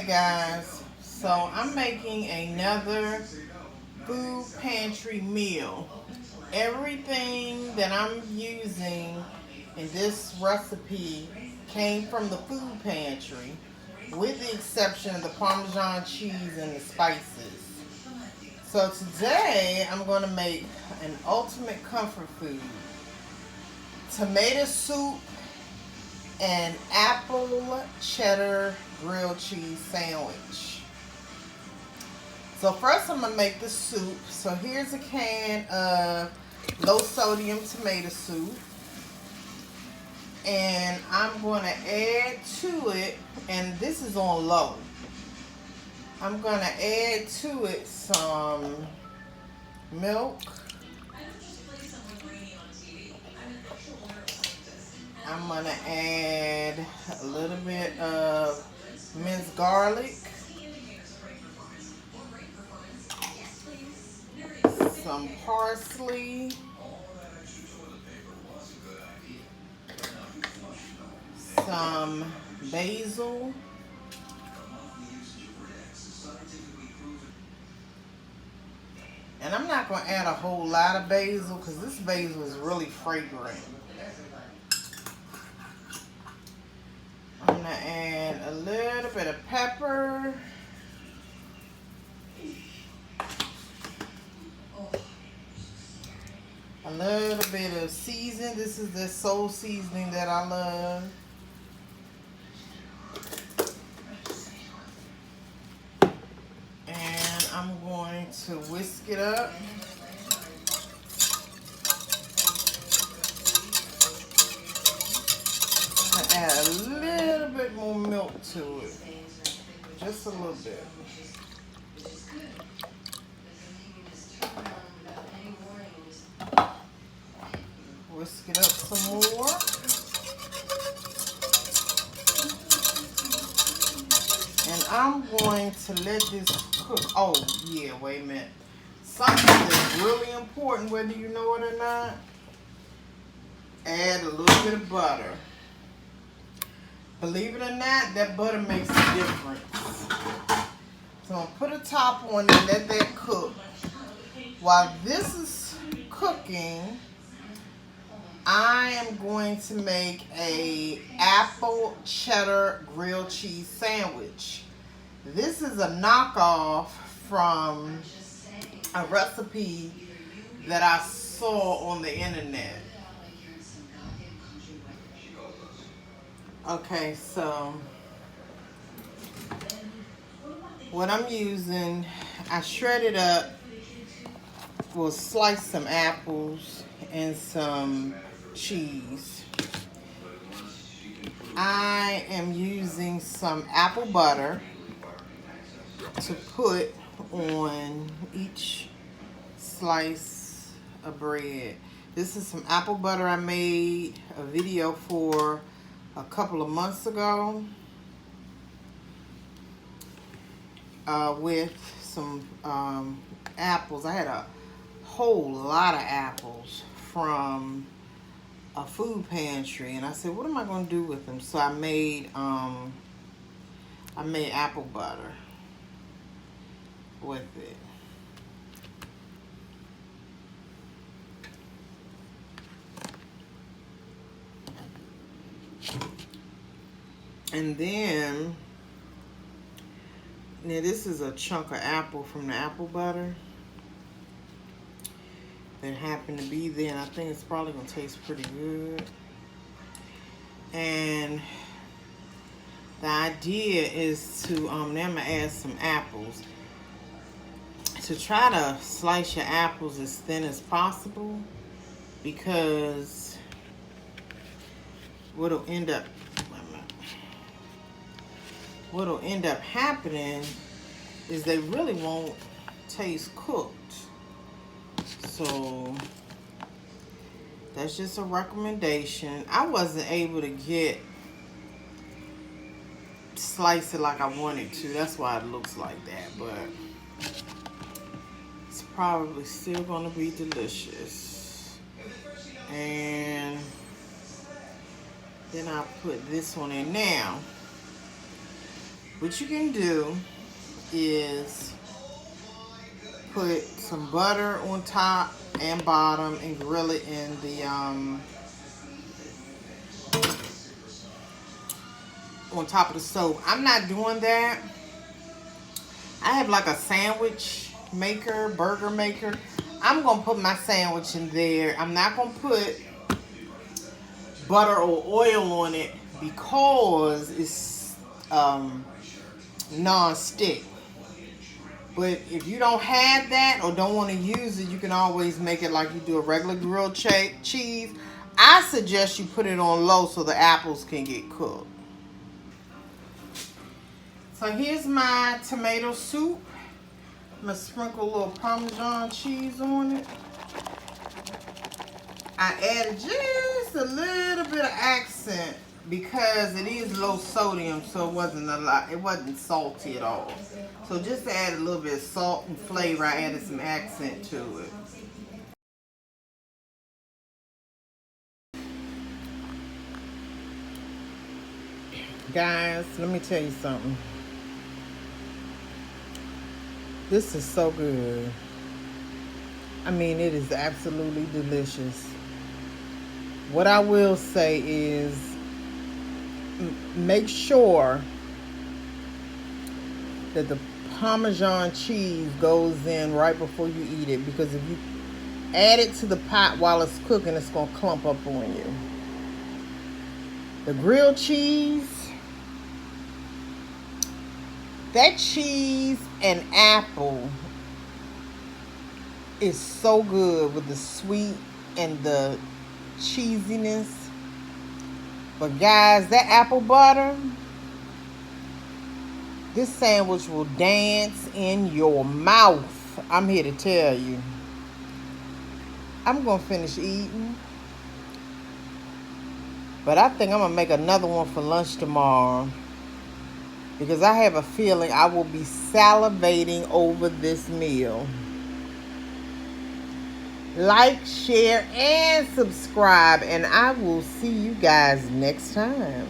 Hey guys, so I'm making another food pantry meal. Everything that I'm using in this recipe came from the food pantry, with the exception of the Parmesan cheese and the spices. So today I'm going to make an ultimate comfort food: tomato soup and apple cheddar grilled cheese sandwich. So first I'm going to make the soup. So here's a can of low sodium tomato soup. And I'm going to add to it, and this is on low, I'm going to add to it some milk. I'm going to add a little bit of minced garlic, some parsley, some basil, and I'm not going to add a whole lot of basil because this basil is really fragrant. I'm going to add a little bit of pepper, a little bit of seasoning. This is the soul seasoning that I love. And I'm going to whisk it up. I'm going to add a little bit more milk to it. Just a little bit. Whisk it up some more. And I'm going to let this cook. Oh, yeah, wait a minute. Something that's really important, whether you know it or not. Add a little bit of butter. Believe it or not, that butter makes a difference. So I'm going to put a top on and let that cook. While this is cooking, I am going to make a apple cheddar grilled cheese sandwich. This is a knockoff from a recipe that I saw on the internet. Okay, so what I'm using, I shredded up, will slice some apples and some cheese. I am using some apple butter to put on each slice of bread. This is some apple butter I made a video for a couple of months ago with some apples. I had a whole lot of apples from a food pantry, and I said, what am I going to do with them? So I made apple butter with it. And then, now this is a chunk of apple from the apple butter that happened to be there, and I think it's probably going to taste pretty good. And the idea is to, now I'm going to add some apples. To try to slice your apples as thin as possible, because what'll end up happening is they really won't taste cooked. So that's just a recommendation. I wasn't able to slice it like I wanted to. That's why it looks like that, but it's probably still gonna be delicious. And then I'll put this one in now. What you can do is put some butter on top and bottom and grill it in the on top of the stove. I'm not doing that. I have like a sandwich maker, burger maker. I'm gonna put my sandwich in there. I'm not gonna put butter or oil on it because it's non-stick. But if you don't have that or don't want to use it, you can always make it like you do a regular grilled cheese. I suggest you put it on low so the apples can get cooked. So here's my tomato soup. I'm going to sprinkle a little Parmesan cheese on it. I added just a little bit of accent because it is low sodium, so it wasn't salty at all. So just to add a little bit of salt and flavor, I added some accent to it. Guys, let me tell you something. This is so good. I mean, it is absolutely delicious. What I will say is make sure that the Parmesan cheese goes in right before you eat it, because if you add it to the pot while it's cooking, it's going to clump up on you. The grilled cheese, that cheese and apple is so good with the sweet and the cheesiness. But guys, that apple butter, this sandwich will dance in your mouth. I'm here to tell you. I'm going to finish eating. But I think I'm going to make another one for lunch tomorrow, because I have a feeling I will be salivating over this meal. Like, share, and subscribe, and I will see you guys next time.